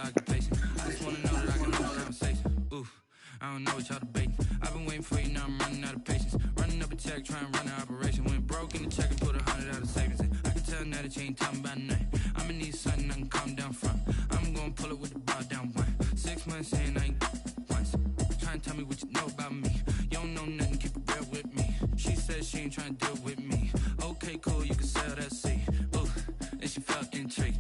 occupation. I just wanna know that I can hold a conversation. Oof, I don't know what y'all debating. I've been waiting for you, now I'm running out of patience. Running up a check, trying to run an operation. Went broke in the check and put 100 out of savings in. I can tell now that you ain't talking about nothing. I'ma need something I can calm down from. I'm gonna pull it with the bar down one. 6 months saying I ain't once. Trying to tell me what you know about me. You don't know nothing, keep it real with me. She said she ain't trying to deal with me. Okay, cool, you can sell that seat. Ooh, and she felt intrigued.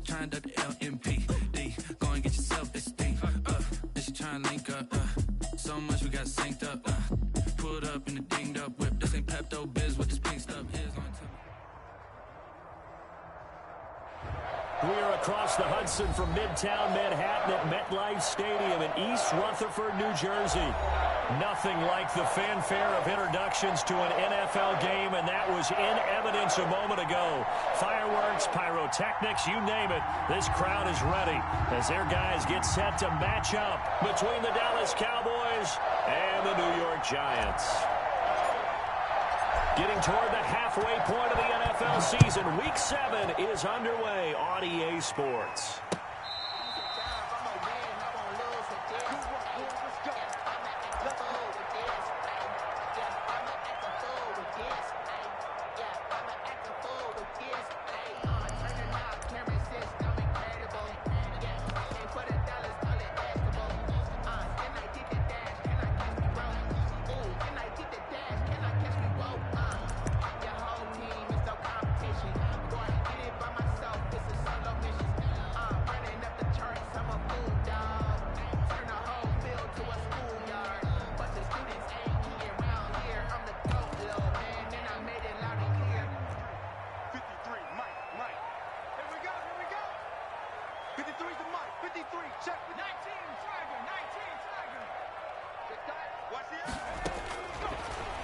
Trying to the LMPD. Go and get your self-esteem. And she trying to link up. So much we got synced up. Pulled up in the dinged up whip. This ain't Pepto Biz with this pink stuff is on top. We are across the Hudson from Midtown Manhattan at MetLife Stadium in East Rutherford, New Jersey. Nothing like the fanfare of introductions to an NFL game, and that was in evidence a moment ago. Fireworks, pyrotechnics, you name it. This crowd is ready as their guys get set to match up between the Dallas Cowboys and the New York Giants. Getting toward the halfway point of the NFL season, Week 7 is underway on EA Sports.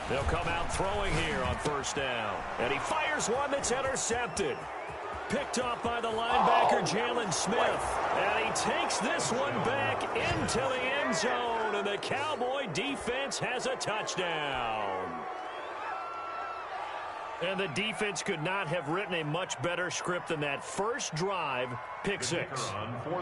They'll come out throwing here on first down. And he fires one that's intercepted. Picked off by the linebacker, Jalen Smith. And he takes this one back into the end zone. And the Cowboy defense has a touchdown. And the defense could not have written a much better script than that first drive, pick six.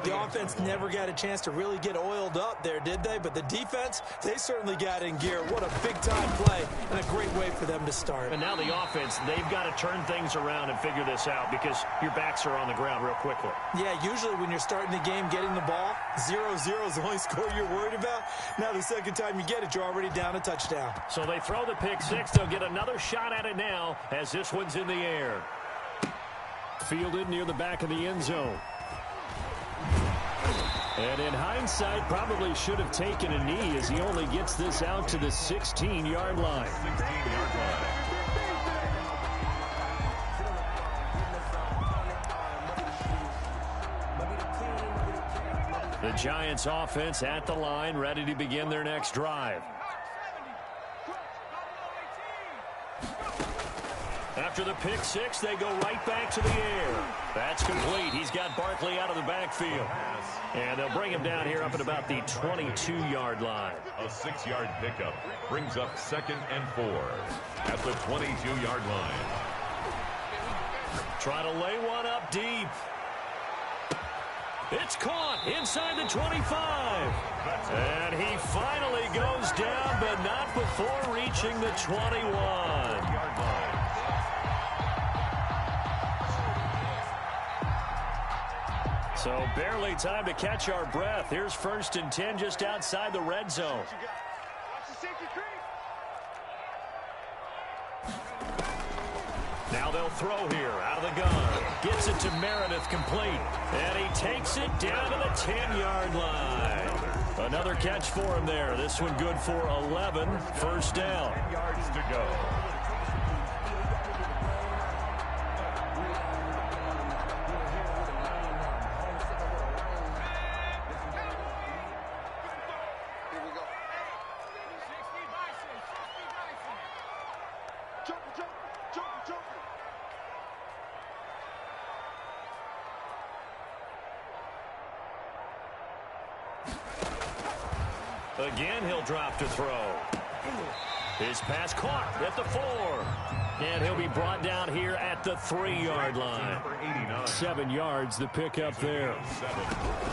The offense never got a chance to really get oiled up there, did they? But the defense, they certainly got in gear. What a big-time play and a great way for them to start. And now the offense, they've got to turn things around and figure this out because your backs are on the ground real quickly. Yeah, usually when you're starting the game getting the ball, 0-0 is the only score you're worried about. Now the second time you get it, you're already down a touchdown. So they throw the pick six. They'll get another shot at it now as this one's in the air. Fielded near the back of the end zone. And in hindsight, probably should have taken a knee as he only gets this out to the 16-yard line. The Giants offense at the line, ready to begin their next drive. After the pick six, they go right back to the air. That's complete. He's got Barkley out of the backfield. And they'll bring him down here up at about the 22-yard line. A 6-yard pickup brings up 2nd and 4 at the 22-yard line. Try to lay one up deep. It's caught inside the 25. And he finally goes down, but not before reaching the 21. So barely time to catch our breath. Here's 1st and 10 just outside the red zone. Now they'll throw here out of the gun. Gets it to Meredith complete. And he takes it down to the 10-yard line. Another catch for him there. This one good for 11. First down. 10 yards to go. Again, he'll drop to throw. His pass caught at the 4. And he'll be brought down here at the 3-yard line. 7 yards, the pickup there.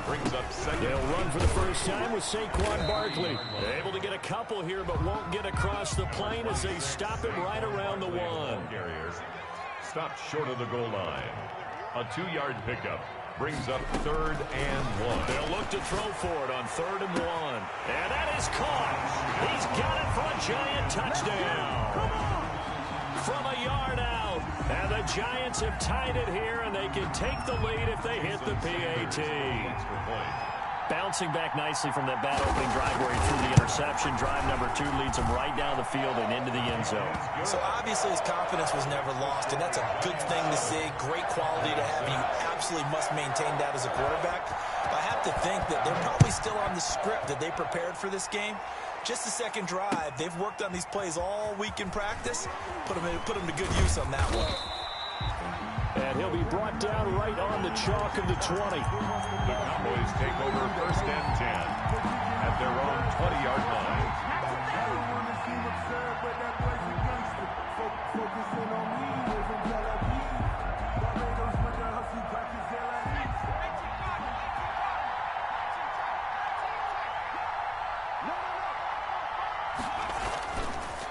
Brings up second. They'll run for the first time with Saquon Barkley. Able to get a couple here, but won't get across the plane as they stop him right around the 1. Carriers stopped short of the goal line. A 2-yard pickup. Brings up 3rd and 1. They'll look to throw for it on 3rd and 1. And that is caught. He's got it for a giant touchdown. From a yard out. And the Giants have tied it here, and they can take the lead if they hit the PAT. Bouncing back nicely from that bad opening drive where he threw the interception. Drive number 2 leads him right down the field and into the end zone. So obviously his confidence was never lost, and that's a good thing to see. Great quality to have. You absolutely must maintain that as a quarterback. I have to think that they're probably still on the script that they prepared for this game. Just the second drive. They've worked on these plays all week in practice. Put them to good use on that one. And he'll be brought down right on the chalk of the 20. The Cowboys take over 1st and 10 at their own 20-yard line.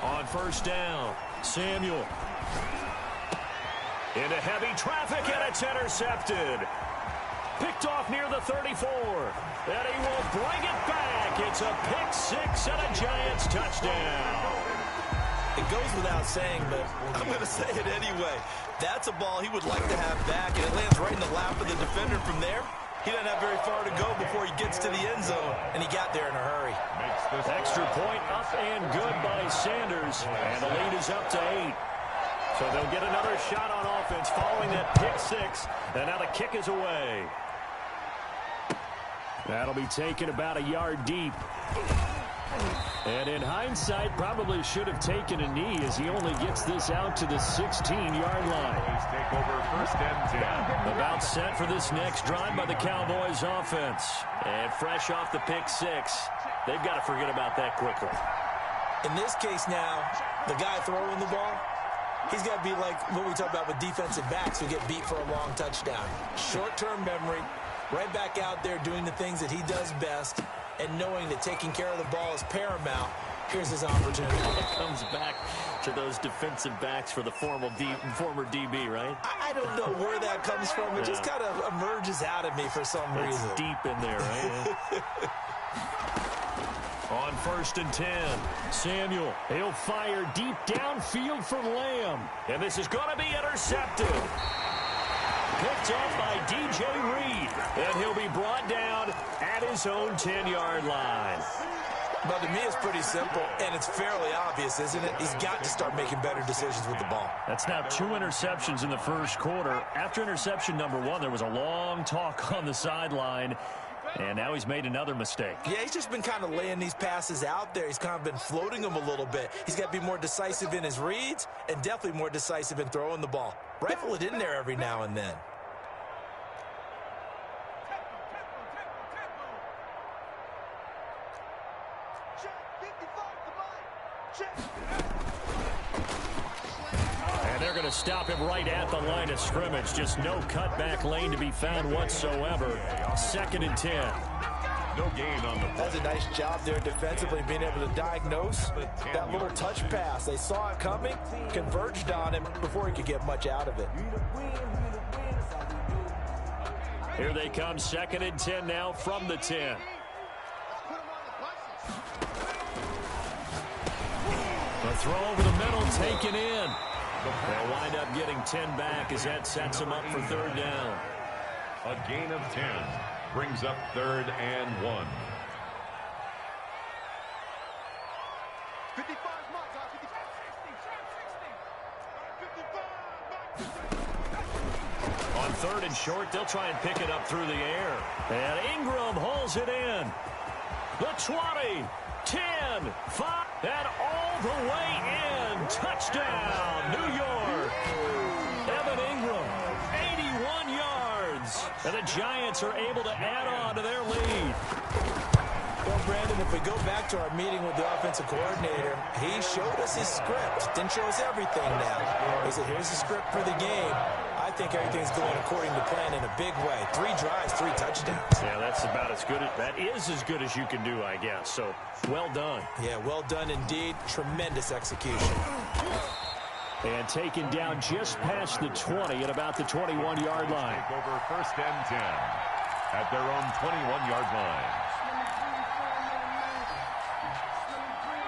On 1st down, Samuel. Into heavy traffic, and it's intercepted. Picked off near the 34. And he will bring it back. It's a pick-6 and a Giants touchdown. It goes without saying, but I'm going to say it anyway. That's a ball he would like to have back, and it lands right in the lap of the defender from there. He doesn't have very far to go before he gets to the end zone, and he got there in a hurry. Extra point up and good by Sanders, and the lead is up to 8. So they'll get another shot on offense following that pick-6, and now the kick is away. That'll be taken about a yard deep. And in hindsight, probably should have taken a knee as he only gets this out to the 16-yard line. Take over 1st and 10. About set for this next drive by the Cowboys offense. And fresh off the pick-6, they've got to forget about that quickly. In this case now, the guy throwing the ball, he's got to be like what we talk about with defensive backs who get beat for a long touchdown. Short-term memory, right back out there doing the things that he does best, and knowing that taking care of the ball is paramount. Here's his opportunity. It comes back to those defensive backs for the former DB, right? I don't know where that comes from. It just kind of emerges out of me for some reason. It's deep in there, right? On 1st and 10, Samuel. He'll fire deep downfield for Lamb. And this is going to be intercepted. Picked up by DJ Reed. And he'll be brought down at his own 10-yard line. But to me, it's pretty simple, and it's fairly obvious, isn't it? He's got to start making better decisions with the ball. That's now 2 interceptions in the first quarter. After interception number 1, there was a long talk on the sideline. And now he's made another mistake. Yeah, he's just been kind of laying these passes out there. He's kind of been floating them a little bit. He's got to be more decisive in his reads and definitely more decisive in throwing the ball. Rifle it in there every now and then. And they're going to stop him right at the line of scrimmage. Just no cutback lane to be found whatsoever. 2nd and 10. No gain on the play. That's a nice job there defensively, being able to diagnose that little touch pass. They saw it coming, converged on him before he could get much out of it. Here they come, 2nd and 10 now from the 10. The throw over the middle, taken in. They'll wind up getting 10 back as that sets them up for 3rd down. A gain of 10 brings up 3rd and 1. 55 marks, 55, 60, On 3rd and short, they'll try and pick it up through the air. And Ingram hauls it in. The 20, 10, 5, and all the way in. Touchdown, New York. Evan Ingram, 81 yards. And the Giants are able to add on to their lead. Well, Brandon, if we go back to our meeting with the offensive coordinator, he showed us his script. Didn't show us everything now. He said, here's the script for the game. I think everything's going according to plan in a big way. 3 drives, 3 touchdowns. Yeah, that's about as good. That is as good as you can do, I guess. So, well done. Yeah, well done indeed. Tremendous execution. And taken down just past the 20 at about the 21-yard line. Take over 1st and 10 at their own 21-yard line.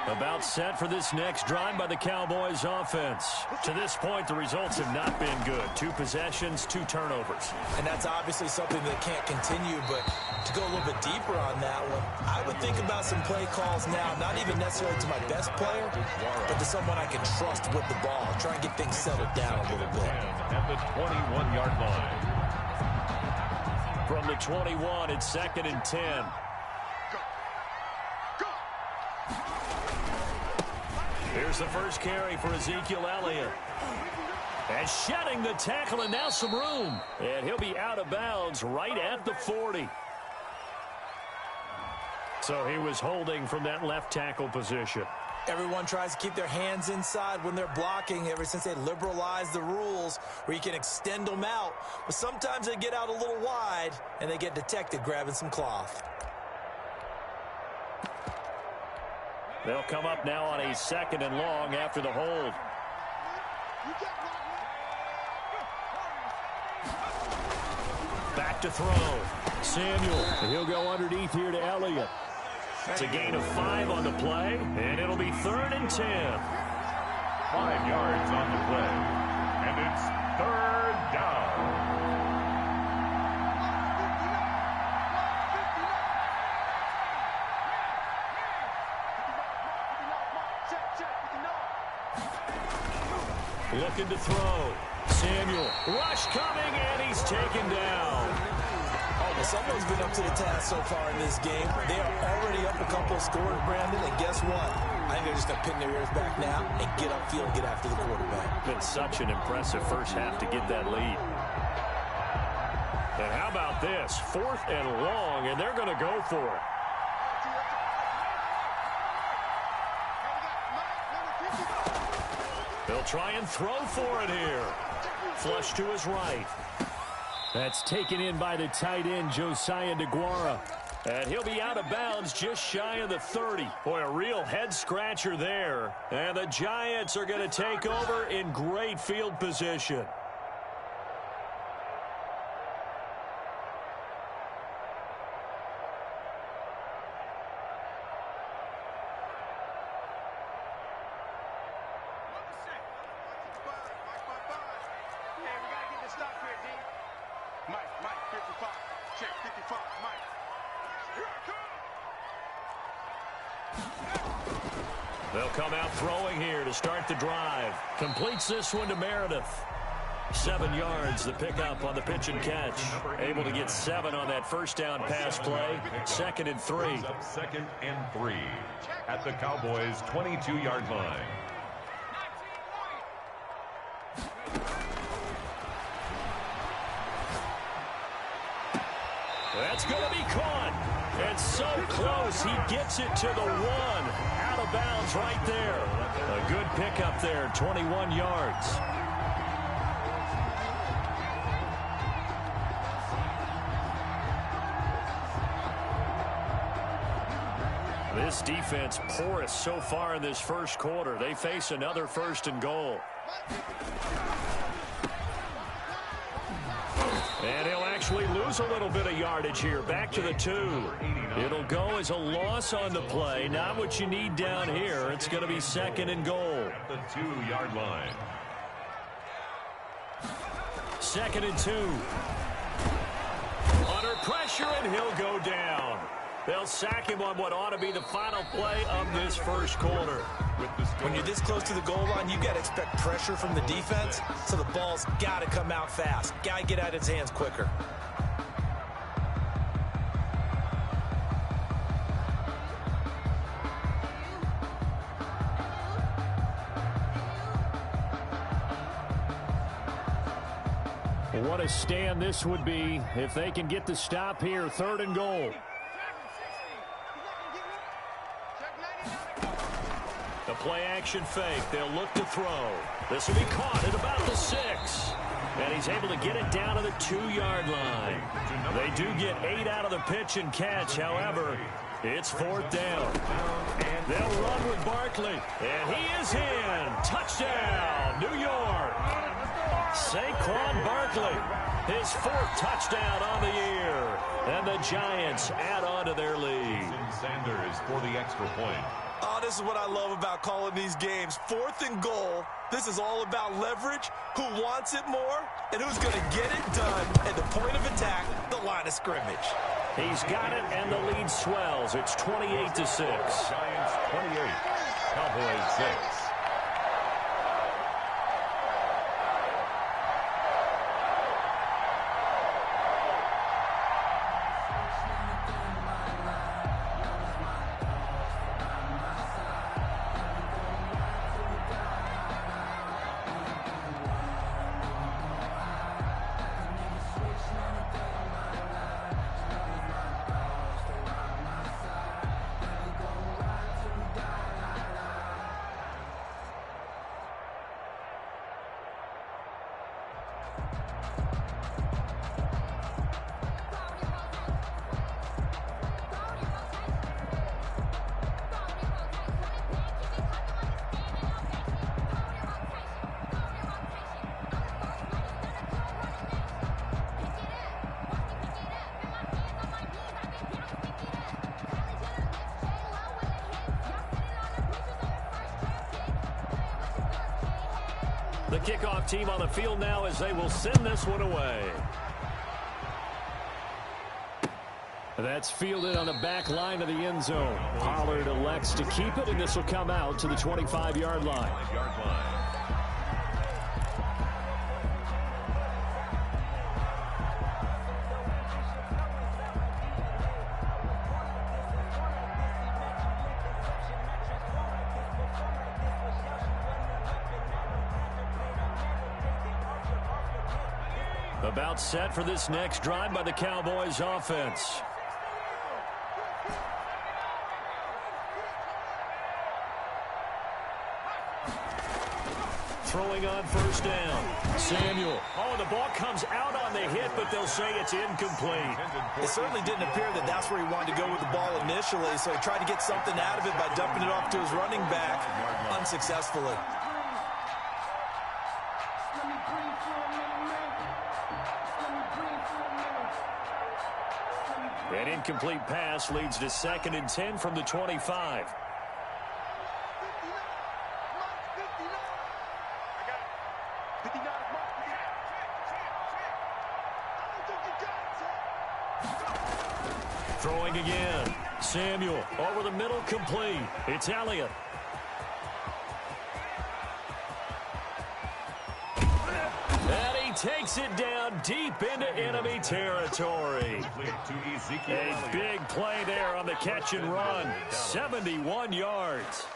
About set for this next drive by the Cowboys offense. To this point, the results have not been good. 2 possessions, 2 turnovers. And that's obviously something that can't continue, but to go a little bit deeper on that one, I would think about some play calls now, not even necessarily to my best player, but to someone I can trust with the ball. Try and get things settled down a little bit. At the 21-yard line. From the 21, it's 2nd and 10. Here's the first carry for Ezekiel Elliott. And shedding the tackle, and now some room. And he'll be out of bounds right at the 40. So he was holding from that left tackle position. Everyone tries to keep their hands inside when they're blocking ever since they liberalized the rules where you can extend them out. But sometimes they get out a little wide, and they get detected grabbing some cloth. They'll come up now on a 2nd and long after the hold. Back to throw. Samuel. And he'll go underneath here to Elliott. It's a gain of 5 on the play, and it'll be 3rd and 10. 5 yards on the play, and it's 3rd down. Looking to throw. Samuel. Rush coming, and he's taken down. Oh, well, someone's been up to the task so far in this game. They are already up a couple of scores, Brandon, and guess what? I think they're just going to pin their ears back now and get upfield and get after the quarterback. Been such an impressive first half to get that lead. And how about this? 4th and long, and they're going to go for it. They'll try and throw for it here. Flush to his right. That's taken in by the tight end, Josiah DeGuara. And he'll be out of bounds just shy of the 30. Boy, a real head-scratcher there. And the Giants are going to take over in great field position. They'll come out throwing here to start the drive. Completes this one to Meredith. 7 yards, the pickup on the pitch and catch. Able to get 7 on that first down pass play. 2nd and 3. 2nd and 3 at the Cowboys' 22-yard line. That's going to be caught. And so close, he gets it to the 1. Out of bounds right there. A good pickup there, 21 yards. This defense porous so far in this first quarter. They face another 1st and goal. And he'll actually lose a little bit of yardage here. Back to the 2. It'll go as a loss on the play. Not what you need down here. It's going to be 2nd and goal. At the 2-yard line. 2nd and 2. Under pressure, and he'll go down. They'll sack him on what ought to be the final play of this first quarter. When you're this close to the goal line, you got to expect pressure from the defense, so the ball's got to come out fast. Got to get out of his hands quicker. What a stand this would be if they can get the stop here. 3rd and goal. A play-action fake. They'll look to throw. This will be caught at about the 6. And he's able to get it down to the 2-yard line. They do get 8 out of the pitch and catch. However, it's 4th down. They'll run with Barkley. And he is in. Touchdown, New York. Saquon Barkley, his 4th touchdown on the year. And the Giants add on to their lead. Sanders for the extra point. Oh, this is what I love about calling these games. 4th and goal. This is all about leverage, who wants it more, and who's going to get it done at the point of attack, the line of scrimmage. He's got it, and the lead swells. It's 28-6. Giants 28, Cowboys 6. The kickoff team on the field now as they will send this one away. That's fielded on the back line of the end zone. Pollard elects to keep it, and this will come out to the 25-yard line. About set for this next drive by the Cowboys offense. Throwing on 1st down. Samuel. Oh, the ball comes out on the hit, but they'll say it's incomplete. It certainly didn't appear that that's where he wanted to go with the ball initially, so he tried to get something out of it by dumping it off to his running back unsuccessfully. An incomplete pass leads to 2nd and 10 from the 25. Throwing again. Samuel over the middle, complete. It's Elliott. And he takes it down deep into enemy territory. A big play there on the catch and run. 71 yards.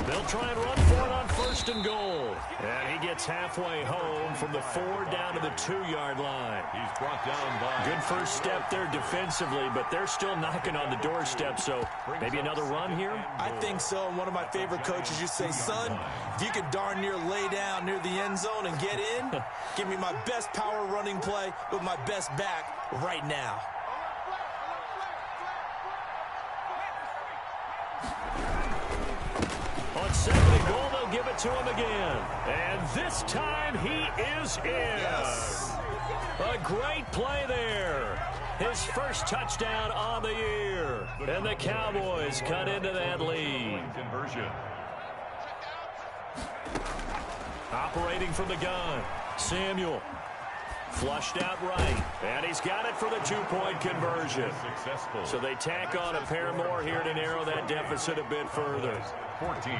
They'll try and run for it on 1st and goal. And he gets halfway home from the 4 down to the 2-yard line. He's brought down by... Good first step there defensively, but they're still knocking on the doorstep, so maybe another run here? I think so. And one of my favorite coaches used to say, son, if you could darn near lay down near the end zone and get in, give me my best power running play with my best back right now. On 2nd and goal, they'll give it to him again. And this time he is in. Yes. A great play there. His first touchdown on the year. And the Cowboys cut into that lead. Conversion. Operating from the gun. Samuel. Flushed out right. And he's got it for the 2-point conversion. Successful. So they tack on a pair more here to narrow that deficit a bit further. 14.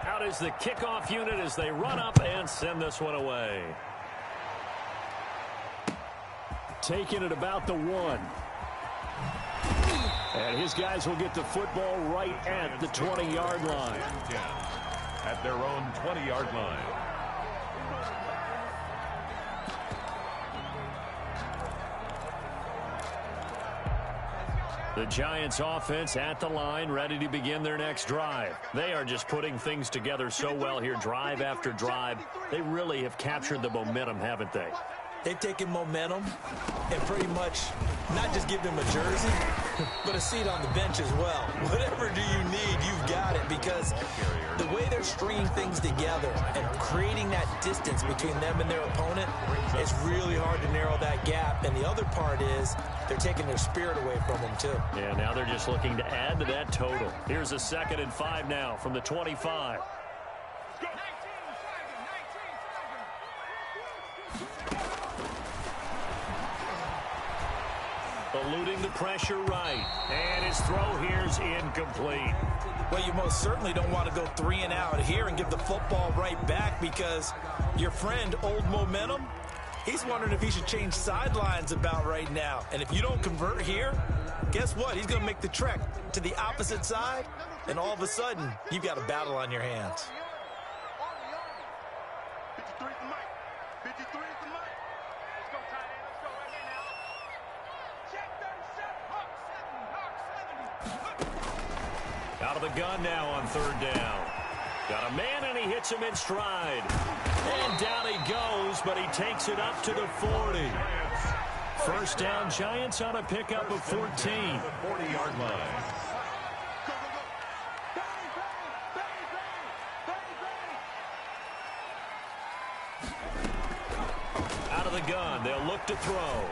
Out is the kickoff unit as they run up and send this one away. Taking it about the 1. And his guys will get the football right at the 20-yard line. At their own 20-yard line. The Giants offense at the line, ready to begin their next drive. They are just putting things together so well here, drive after drive. They really have captured the momentum, haven't they? They've taken momentum and pretty much not just give them a jersey, but a seat on the bench as well. Whatever do you need, you've got it, because the way they're stringing things together and creating that distance between them and their opponent, it's really hard to narrow that gap. And the other part is they're taking their spirit away from them, too. Yeah, now they're just looking to add to that total. Here's a 2nd and 5 now from the 25. Eluding the pressure right. And his throw here's incomplete. Well, you most certainly don't want to go 3 and out here and give the football right back, because your friend, Old Momentum, he's wondering if he should change sidelines about right now. And if you don't convert here, guess what? He's going to make the trek to the opposite side, and all of a sudden, you've got a battle on your hands. 53 is the mic. 53 is the mic. Let's go, tight end. Let's go right here now. Check 37. Hawk 70. Hawk 70. Out of the gun now on 3rd down. Got a man, and he hits him in stride. And down he goes, but he takes it up to the 40. First down, Giants on a pickup of 14. The 40-yard line. Out of the gun, they'll look to throw.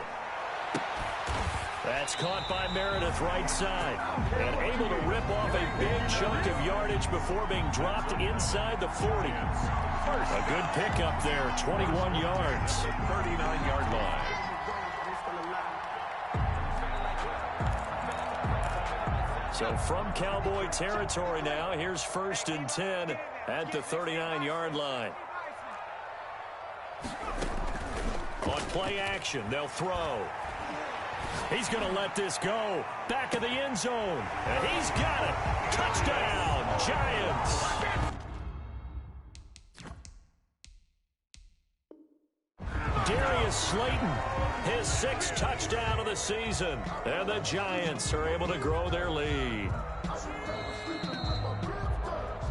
That's caught by Meredith right side. And able to rip off a big chunk of yardage before being dropped inside the 40. A good pickup there, 21 yards. 39-yard line. So from Cowboy territory now, here's 1st and 10 at the 39-yard line. On play action, they'll throw. He's going to let this go. Back of the end zone. And he's got it. Touchdown, Giants. Darius Slayton, his 6th touchdown of the season. And the Giants are able to grow their lead.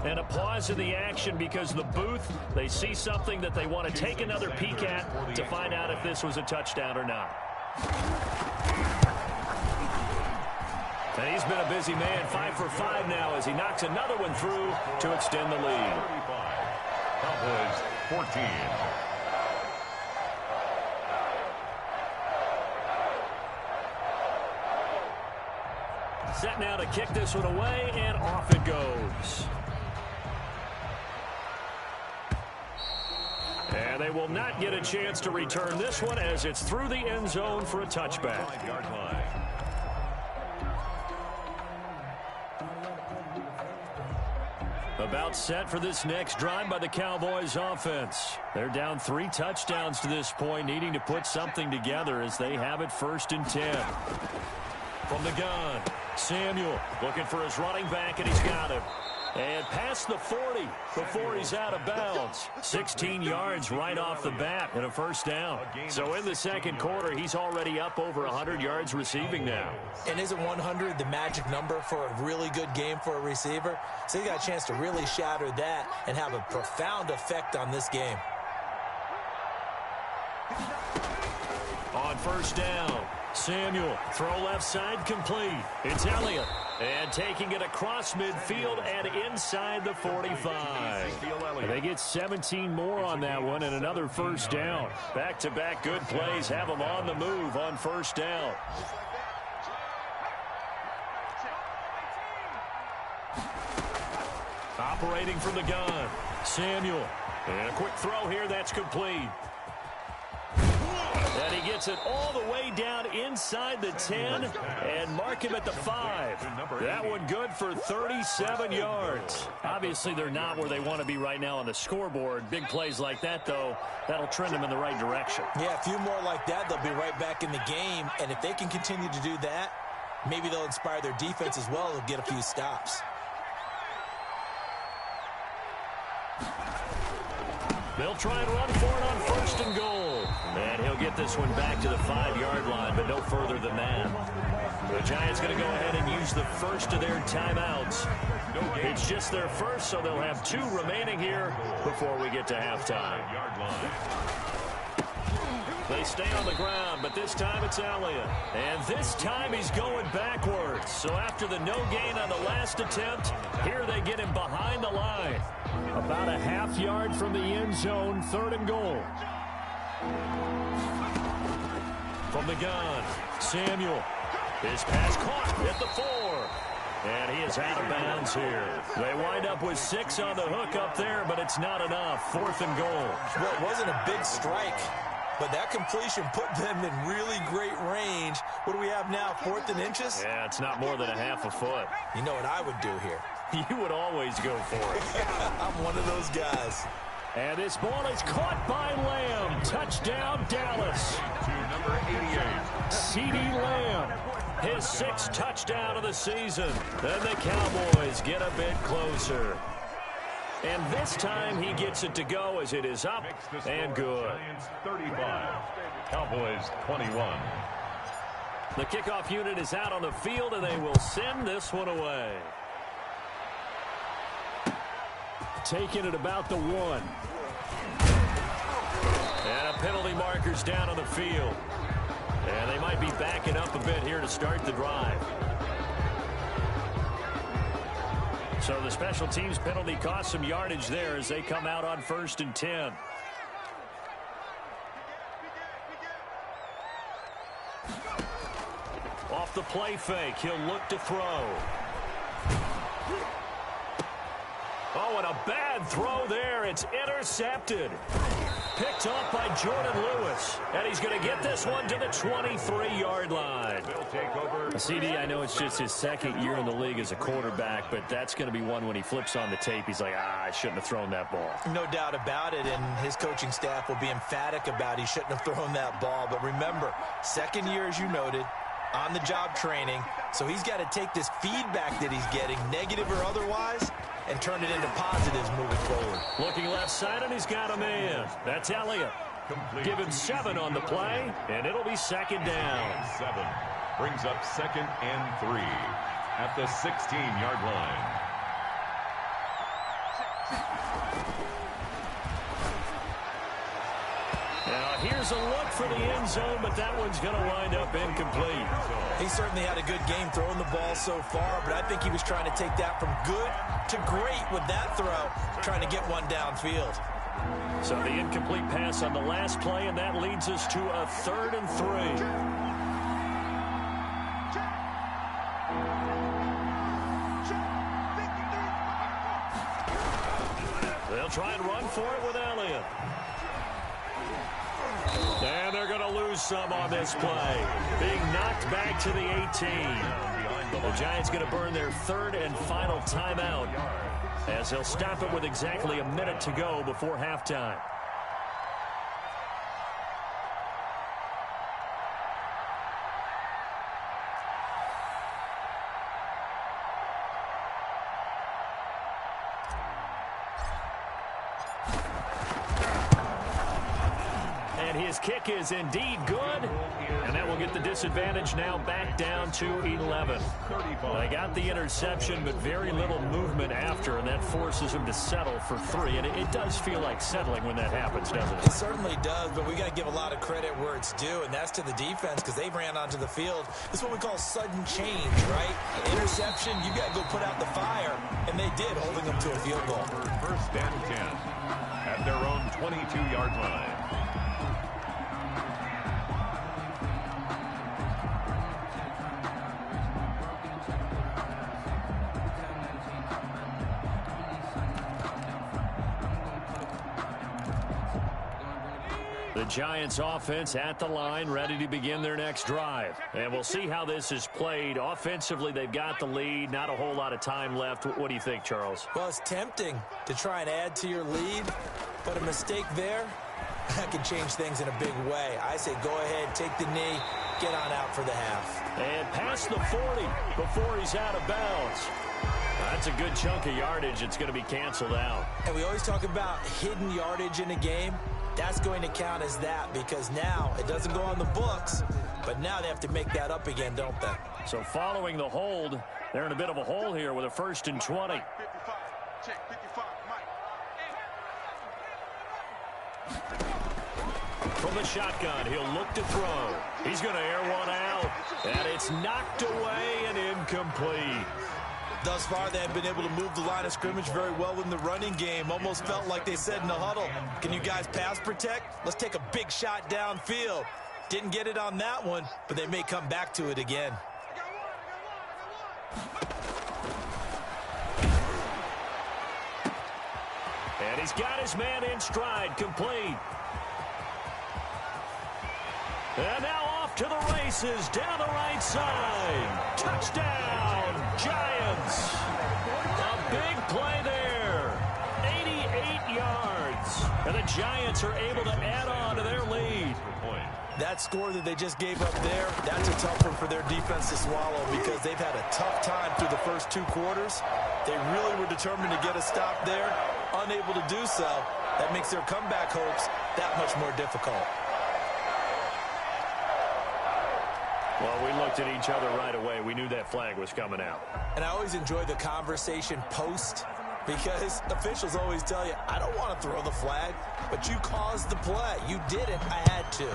And a pause in the action because the booth, they see something that they want to take another peek at to find out if this was a touchdown or not. And he's been a busy man, 5 for 5 now as he knocks another one through to extend the lead. 35. Cowboys 14. Set now to kick this one away, and off it goes. And they will not get a chance to return this one as it's through the end zone for a touchback. 5-yard line. About set for this next drive by the Cowboys offense. They're down 3 touchdowns to this point, needing to put something together as they have it 1st and 10. From the gun, Samuel looking for his running back, and he's got him. And past the 40 before he's out of bounds. 16 yards right off the bat and a 1st down. So in the 2nd quarter, he's already up over 100 yards receiving now. And isn't 100 the magic number for a really good game for a receiver? So he got a chance to really shatter that and have a profound effect on this game. On 1st down, Samuel, throw left side complete. It's Elliott. And taking it across midfield and inside the 45. And they get 17 more on that one and another 1st down. Back-to-back good plays have them on the move on 1st down. Operating from the gun, Samuel. And a quick throw here that's complete. And he gets it all the way down inside the 10 and mark him at the 5. That one good for 37 yards. Obviously, they're not where they want to be right now on the scoreboard. Big plays like that, though, that'll trend them in the right direction. Yeah, a few more like that, they'll be right back in the game. And if they can continue to do that, maybe they'll inspire their defense as well. They'll get a few stops. They'll try and run for it on 1st and goal. And he'll get this one back to the 5-yard line, but no further than that. The Giants going to go ahead and use the first of their timeouts. It's just their first, so they'll have 2 remaining here before we get to halftime. They stay on the ground, but this time it's Elliott. And this time he's going backwards. So after the no gain on the last attempt, here they get him behind the line. About a half yard from the end zone, 3rd and goal. From the gun, Samuel. His pass caught at the 4. And he is out of bounds here. They wind up with 6 on the hook up there, but it's not enough. 4th and goal. Well, it wasn't a big strike, but that completion put them in really great range. What do we have now, 4th and inches? Yeah, it's not more than a half a foot. You know what I would do here? You would always go for it. I'm one of those guys. And this ball is caught by Lamb. Touchdown, Dallas. To number 88. CeeDee Lamb. His 6th touchdown of the season. Then the Cowboys get a bit closer. And this time he gets it to go as it is up and good. Giants 35. Cowboys 21. The kickoff unit is out on the field, and they will send this one away. Taking it about the 1. And a penalty marker's down on the field. And they might be backing up a bit here to start the drive. So the special teams penalty cost some yardage there as they come out on 1st and 10. Off the play fake, he'll look to throw. Oh, and a bad throw there. It's intercepted. Picked off by Jordan Lewis. And he's going to get this one to the 23-yard line. CeeDee, I know it's just his 2nd year in the league as a quarterback, but that's going to be one when he flips on the tape. He's like, I shouldn't have thrown that ball. No doubt about it, and his coaching staff will be emphatic about he shouldn't have thrown that ball. But remember, 2nd year, as you noted, on-the-job training. So he's got to take this feedback that he's getting, negative or otherwise, and turn it into positives moving forward. Looking left side, and he's got a man. That's Elliott. Give him 7 on the play, and it'll be 2nd down. 7 brings up 2nd and 3 at the 16-yard line. Now here's a look for the end zone, but that one's going to wind up incomplete. He certainly had a good game throwing the ball so far, but I think he was trying to take that from good to great with that throw, trying to get one downfield. So the incomplete pass on the last play, and that leads us to a 3rd and 3. They'll try and run for it with Elliott. And they're going to lose some on this play. Being knocked back to the 18. The Giants going to burn their 3rd and final timeout as they'll stop it with exactly a minute to go before halftime. His kick is indeed good, and that will get the disadvantage now back down to 11. They got the interception, but very little movement after, and that forces him to settle for 3. And it does feel like settling when that happens, doesn't it? It certainly does, but we got to give a lot of credit where it's due, and that's to the defense because they ran onto the field. This is what we call sudden change, right? Interception, you got to go put out the fire, and they did, holding them to a field goal. 1st and 10 at their own 22-yard line. The Giants offense at the line, ready to begin their next drive. And we'll see how this is played. Offensively, they've got the lead. Not a whole lot of time left. What do you think, Charles? Well, it's tempting to try and add to your lead, but a mistake there, that can change things in a big way. I say go ahead, take the knee, get on out for the half. And past the 40 before he's out of bounds. That's a good chunk of yardage. It's going to be canceled out. And we always talk about hidden yardage in a game. That's going to count as that because now it doesn't go on the books, but now they have to make that up again, don't they? So following the hold, they're in a bit of a hole here with a 1st and 20. 55. Check 55. Mike. From the shotgun, he'll look to throw. He's going to air one out, and it's knocked away and incomplete. Thus far, they have been able to move the line of scrimmage very well in the running game. Almost felt like they said in the huddle, can you guys pass protect? Let's take a big shot downfield. Didn't get it on that one, but they may come back to it again. And he's got his man in stride, complete. And now off to the races, down the right side. Touchdown, Giants. A big play there. 88 yards. And the Giants are able to add on to their lead. That score that they just gave up there, that's a tough one for their defense to swallow because they've had a tough time through the first 2 quarters. They really were determined to get a stop there, unable to do so. That makes their comeback hopes that much more difficult. Well, we looked at each other right away. We knew that flag was coming out. And I always enjoy the conversation post because officials always tell you, I don't want to throw the flag, but you caused the play. You did it. I had to.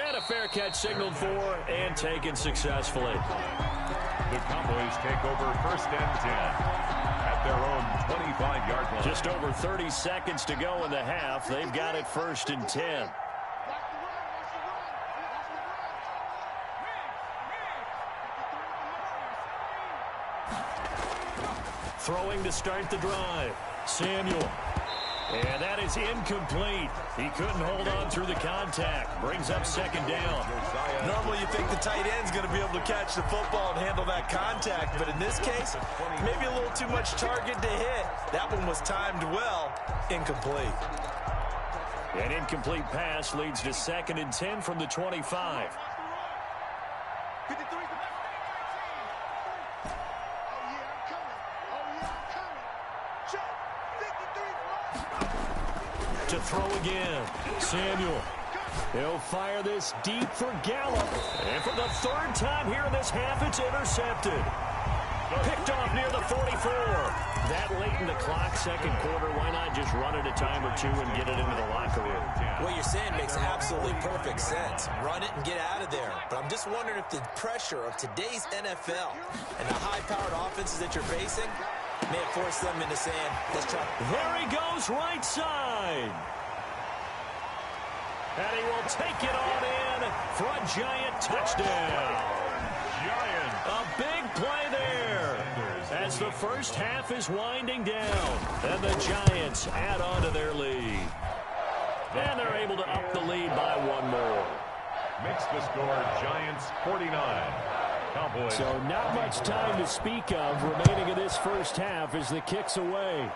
And a fair catch signaled for and taken successfully. The Cowboys take over 1st and 10 at their own 25-yard line. Just over 30 seconds to go in the half. They've got it 1st and 10. Throwing to start the drive. Samuel. And that is incomplete. He couldn't hold on through the contact. Brings up 2nd down. Normally you think the tight end's going to be able to catch the football and handle that contact, but in this case, maybe a little too much target to hit. That one was timed well. Incomplete. An incomplete pass leads to 2nd and 10 from the 25. To throw again. Samuel. He'll fire this deep for Gallup. And for the 3rd time here in this half, it's intercepted. Picked off near the 44. That late in the clock, 2nd quarter, why not just run it a time or 2 and get it into the locker room? What you're saying makes absolutely perfect sense. Run it and get out of there. But I'm just wondering if the pressure of today's NFL and the high-powered offenses that you're facing may have forced them into saying, let's try. There he goes, right side. And he will take it on in for a Giant touchdown. Giants. A big play there as the first half is winding down. And the Giants add on to their lead. And they're able to up the lead by 1 more. Makes the score Giants 49. Cowboys. So not much time to speak of remaining in this first half as the kick's away.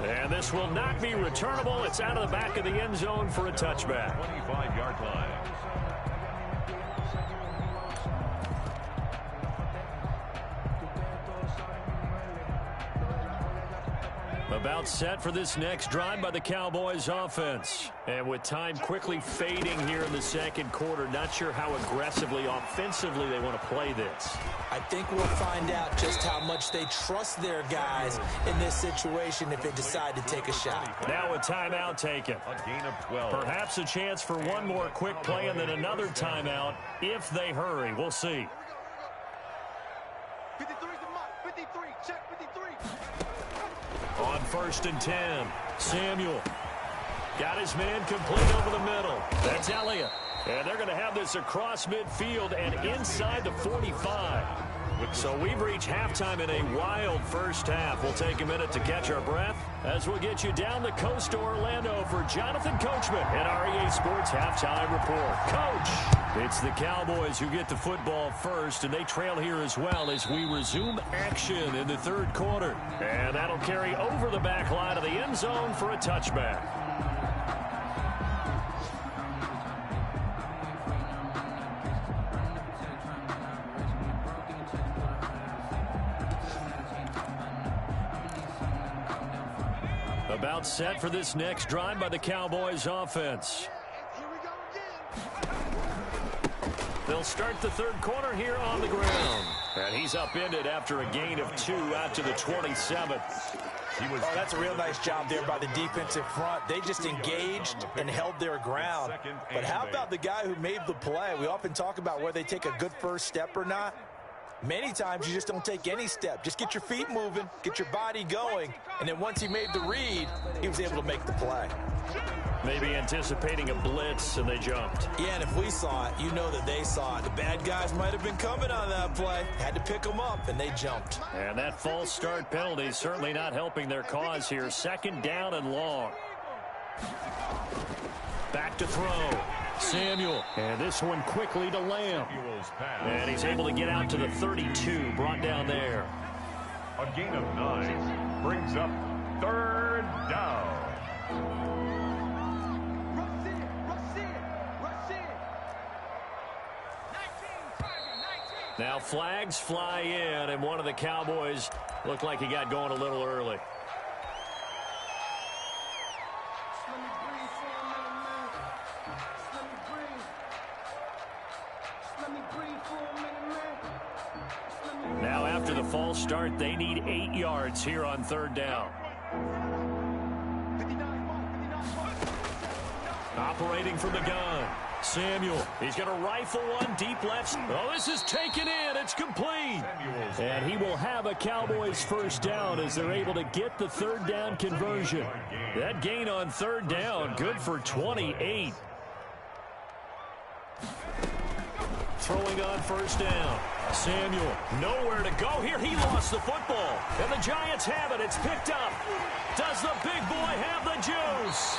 And this will not be returnable. It's out of the back of the end zone for a touchback. 25-yard line. About set for this next drive by the Cowboys offense. And with time quickly fading here in the 2nd quarter, not sure how aggressively, offensively they want to play this. I think we'll find out just how much they trust their guys in this situation if they decide to take a shot. Now a timeout taken. A gain of 12. Perhaps a chance for one more quick play and then another timeout if they hurry. We'll see. 53 is the mark. 53. Check 53. On 1st and 10, Samuel got his man complete over the middle. That's Elliott. And they're going to have this across midfield and inside the 45. So we've reached halftime in a wild first half. We'll take a minute to catch our breath as we'll get you down the coast to Orlando for Jonathan Coachman and our EA Sports Halftime Report. Coach, it's the Cowboys who get the football first, and they trail here as well as we resume action in the third quarter. And that'll carry over the back line of the end zone for a touchback. About set for this next drive by the Cowboys offense. They'll start the third quarter here on the ground. And he's upended after a gain of 2 out to the 27th. Oh, that's a real nice job there by the defensive front. They just engaged and held their ground. But how about the guy who made the play? We often talk about whether they take a good first step or not. Many times you just don't take any step. Just get your feet moving, get your body going, and then once he made the read, he was able to make the play. Maybe anticipating a blitz, and they jumped. Yeah, and if we saw it, you know that they saw it. The bad guys might have been coming on that play. Had to pick them up, and they jumped. And that false start penalty is certainly not helping their cause here. Second down and long. Back to throw. Samuel, and this one quickly to Lamb. And he's able to get out to the 32, brought down there. A gain of 9 brings up third down. Now flags fly in, and one of the Cowboys looked like he got going a little early. Now after the false start, they need 8 yards here on third down. Operating from the gun. Samuel, he's going to rifle one deep left. Oh, this is taken in. It's complete. And he will have a Cowboys first down as they're able to get the third down conversion. That gain on third down, good for 28. Throwing on first down. Samuel, nowhere to go here. He lost the football. And the Giants have it. It's picked up. Does the big boy have the juice?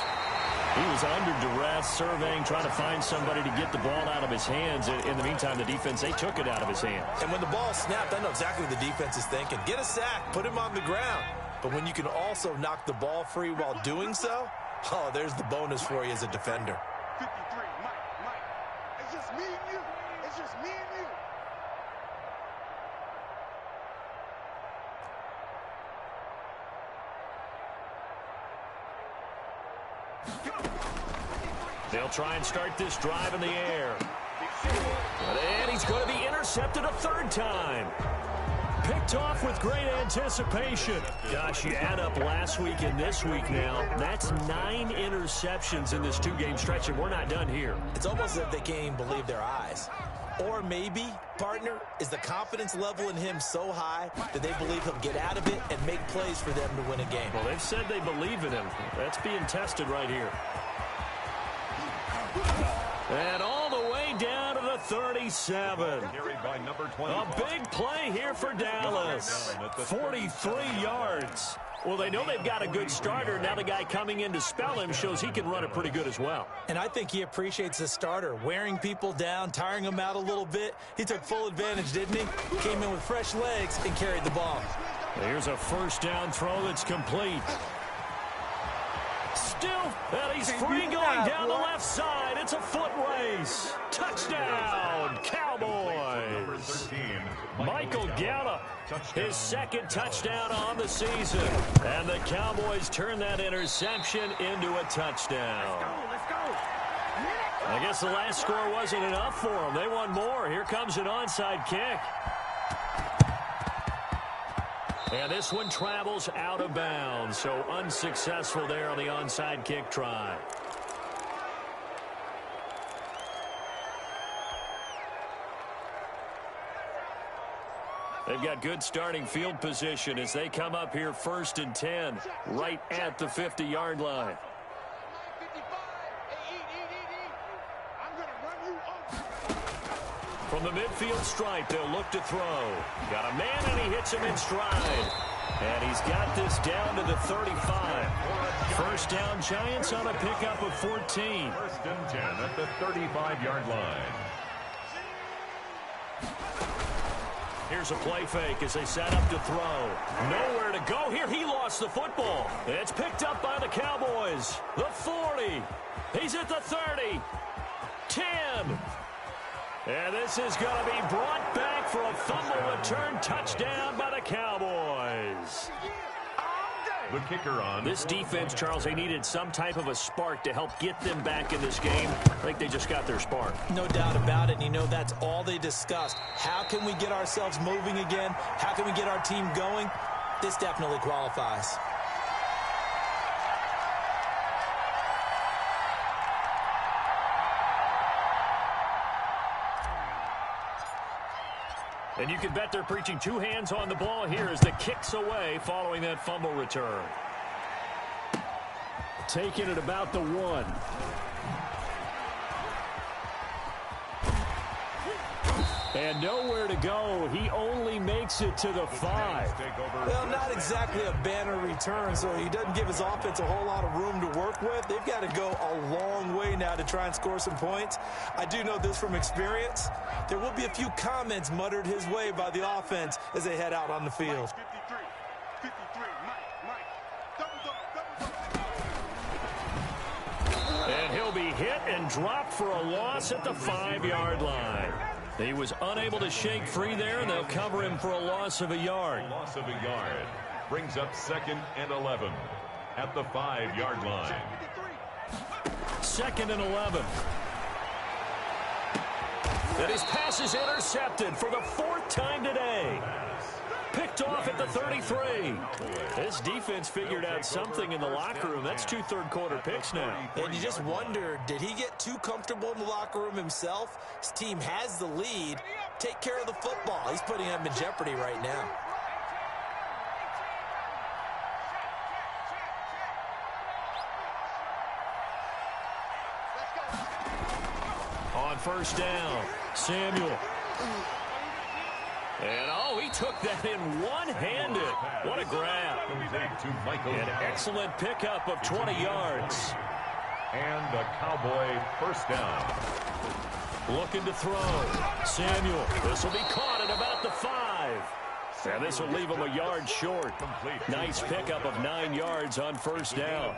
He was under duress, surveying, trying to find somebody to get the ball out of his hands. In the meantime, the defense, they took it out of his hands. And when the ball snapped, I know exactly what the defense is thinking. Get a sack, put him on the ground. But when you can also knock the ball free while doing so, oh, there's the bonus for you as a defender. 53, Mike. It's just me and you. It's just me and you. They'll try and start this drive in the air. And he's going to be intercepted a third time. Picked off with great anticipation. Gosh, you add up last week and this week now. That's 9 interceptions in this 2-game stretch, and we're not done here. It's almost as if they can't even believe their eyes. Or maybe, partner, is the confidence level in him so high that they believe he'll get out of it and make plays for them to win a game. Well, they've said they believe in him. That's being tested right here. And all the way down to the 37. A big play here for Dallas. 43 yards. Well, they know they've got a good starter. Now the guy coming in to spell him shows he can run it pretty good as well. And I think he appreciates the starter, wearing people down, tiring them out a little bit. He took full advantage, didn't he? Came in with fresh legs and carried the ball. Here's a first down throw that's complete. Still, and he's free going down the left side. It's a foot race. Touchdown, Cowboys. Michael Gallup, his second touchdown on the season. And the Cowboys turn that interception into a touchdown. Let's go. I guess the last score wasn't enough for them. They want more. Here comes an onside kick. And this one travels out of bounds, so unsuccessful there on the onside kick try. They've got good starting field position as they come up here 1st and 10, right at the 50-yard line. From the midfield stripe, they'll look to throw. Got a man, and he hits him in stride. And he's got this down to the 35. First down, Giants on a pickup of 14. First and 10 at the 35-yard line. Here's a play fake as they set up to throw. Nowhere to go here. He lost the football. It's picked up by the Cowboys. The 40. He's at the 30. 10. And this is going to be brought back for a fumble return touchdown by the Cowboys. The kicker on. This defense, Charles, they needed some type of a spark to help get them back in this game. I think they just got their spark. No doubt about it. And you know, that's all they discussed. How can we get ourselves moving again? How can we get our team going? This definitely qualifies. And you can bet they're preaching two hands on the ball here as the kick's away following that fumble return. Taking it about the 1. And nowhere to go. He only makes it to the 5. Well, not exactly a banner return, so he doesn't give his offense a whole lot of room to work with. They've got to go a long way now to try and score some points. I do know this from experience. There will be a few comments muttered his way by the offense as they head out on the field. 53, Mike, double. And he'll be hit and dropped for a loss at the 5-yard line. He was unable to shake free there, and they'll cover him for a loss of a yard. Loss of a yard brings up 2nd and 11 at the 5-yard line. 2nd and 11. And his pass is intercepted for the 4th time today. Picked off at the 33. This defense figured out something in the locker room. That's 2 third-quarter picks now. And you just wonder, did he get too comfortable in the locker room himself? His team has the lead. Take care of the football. He's putting him in jeopardy right now. On first down, Samuel. And, he took that in one-handed. What a grab. An excellent pickup of 20 yards. And a Cowboy first down. Looking to throw. Samuel. This will be caught at about the 5. And this will leave him a yard short. Nice pickup of 9 yards on first down.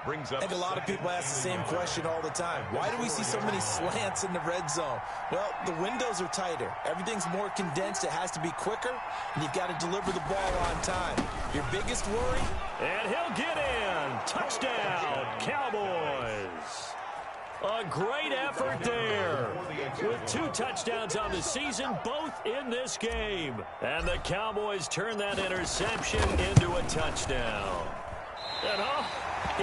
I think a lot of people ask the same question all the time. Why do we see so many slants in the red zone? Well, the windows are tighter. Everything's more condensed. It has to be quicker, and you've got to deliver the ball on time. Your biggest worry? And he'll get in. Touchdown, Cowboys. A great effort there. With 2 touchdowns on the season, both in this game. And the Cowboys turn that interception into a touchdown. And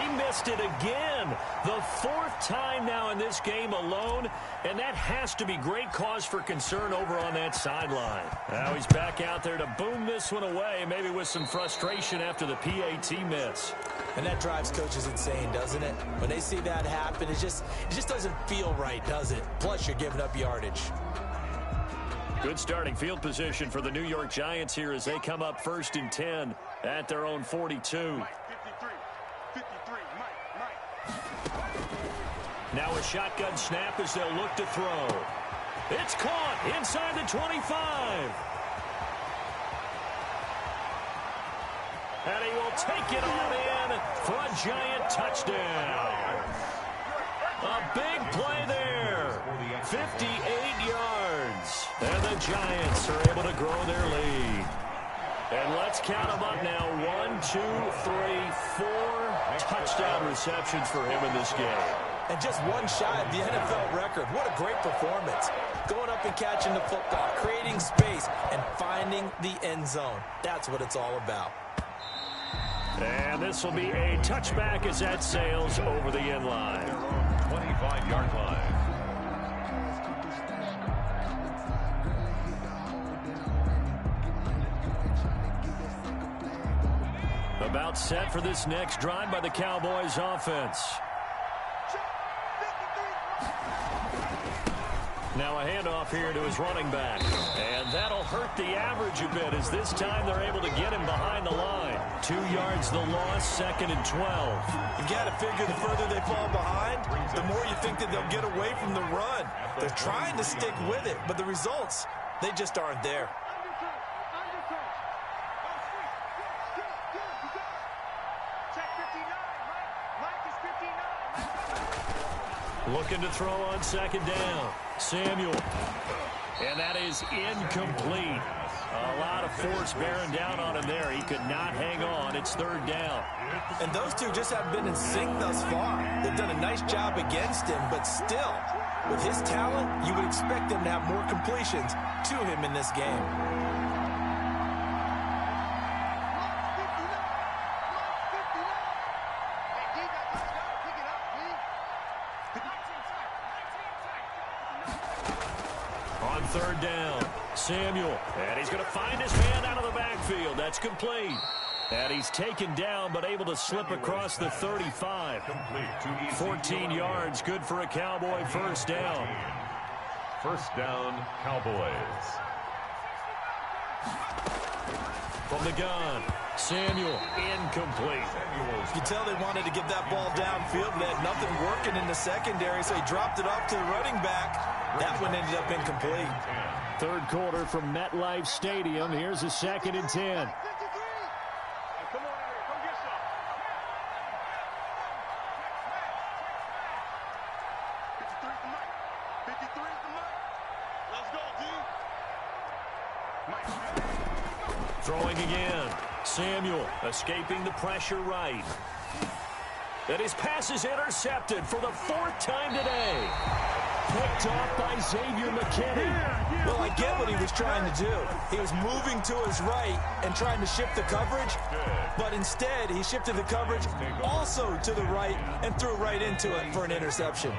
he missed it again. The 4th time now in this game alone, and that has to be great cause for concern over on that sideline. Now he's back out there to boom this one away, maybe with some frustration after the PAT miss. And that drives coaches insane, doesn't it? When they see that happen, it just doesn't feel right, does it? Plus, you're giving up yardage. Good starting field position for the New York Giants here as they come up 1st and 10 at their own 42. Now a shotgun snap as they'll look to throw. It's caught inside the 25. And he will take it on in for a Giant touchdown. A big play there. 58 yards. And the Giants are able to grow their lead. And let's count them up now. 1, 2, 3, 4 touchdown receptions for him in this game. And just one shy of the NFL record. What a great performance. Going up and catching the football, creating space, and finding the end zone. That's what it's all about. And this will be a touchback as that sails over the end line. 25-yard line. About set for this next drive by the Cowboys offense. Now a handoff here to his running back. And that'll hurt the average a bit as this time they're able to get him behind the line. 2 yards the loss, 2nd and 12. You got to figure the further they fall behind, the more you think that they'll get away from the run. They're trying to stick with it, but the results, they just aren't there. Looking to throw on 2nd down. Samuel. And that is incomplete. A lot of force bearing down on him there. He could not hang on. It's 3rd down. And those two just haven't been in sync thus far. They've done a nice job against him, but still, with his talent, you would expect them to have more completions to him in this game. On 3rd down, Samuel. And he's going to find his man out of the backfield. That's complete. And he's taken down, but able to slip across the 35. 14 yards, good for a Cowboy 1st down. 1st down, Cowboys. From the gun, Samuel, incomplete. You can tell they wanted to get that ball downfield. They had nothing working in the secondary, so he dropped it off to the running back. That one ended up incomplete. 3rd quarter from MetLife Stadium. Here's a 2nd and 10. Throwing again. Samuel escaping the pressure right. And his pass is intercepted for the 4th time today. Picked off by Xavier McKinney. Well, I get what he was trying to do. He was moving to his right and trying to shift the coverage, but instead he shifted the coverage also to the right and threw right into it for an interception.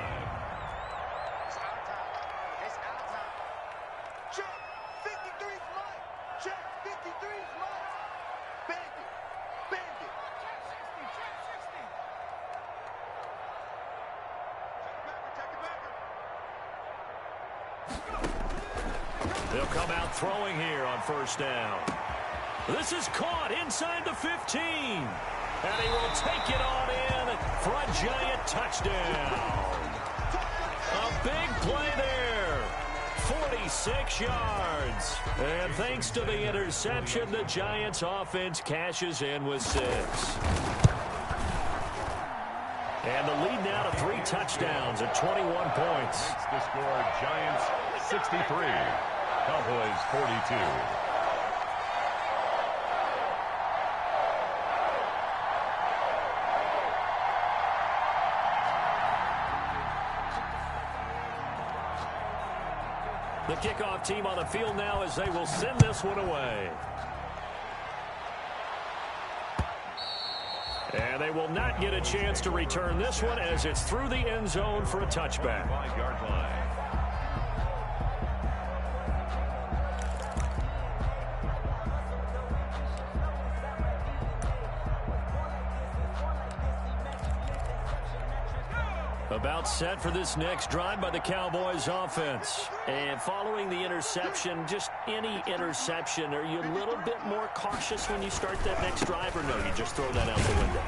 They'll come out throwing here on 1st down. This is caught inside the 15. And he will take it on in for a giant touchdown. A big play there. 46 yards. And thanks to the interception, the Giants offense cashes in with 6. And the lead now to 3 touchdowns at 21 points. Makes the score Giants 63. Cowboys 42. The kickoff team on the field now as they will send this one away. And they will not get a chance to return this one as it's through the end zone for a touchback. 5-yard line. About set for this next drive by the Cowboys offense. And following the interception, just any interception, are you a little bit more cautious when you start that next drive, or no, you just throw that out the window?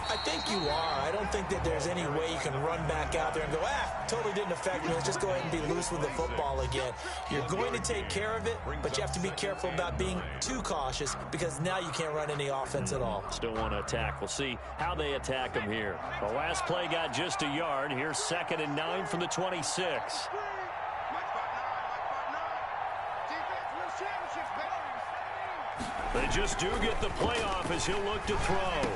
I think you are. I don't think that there's any way you can run back out there and go, totally didn't affect me. Let's just go ahead and be loose with the football again. You're going to take care of it, but you have to be careful about being too cautious because now you can't run any offense at all. Still want to attack. We'll see how they attack them here. The last play got just a yard. Here's 2nd and 9 from the 26. They just do get the playoff as he'll look to throw.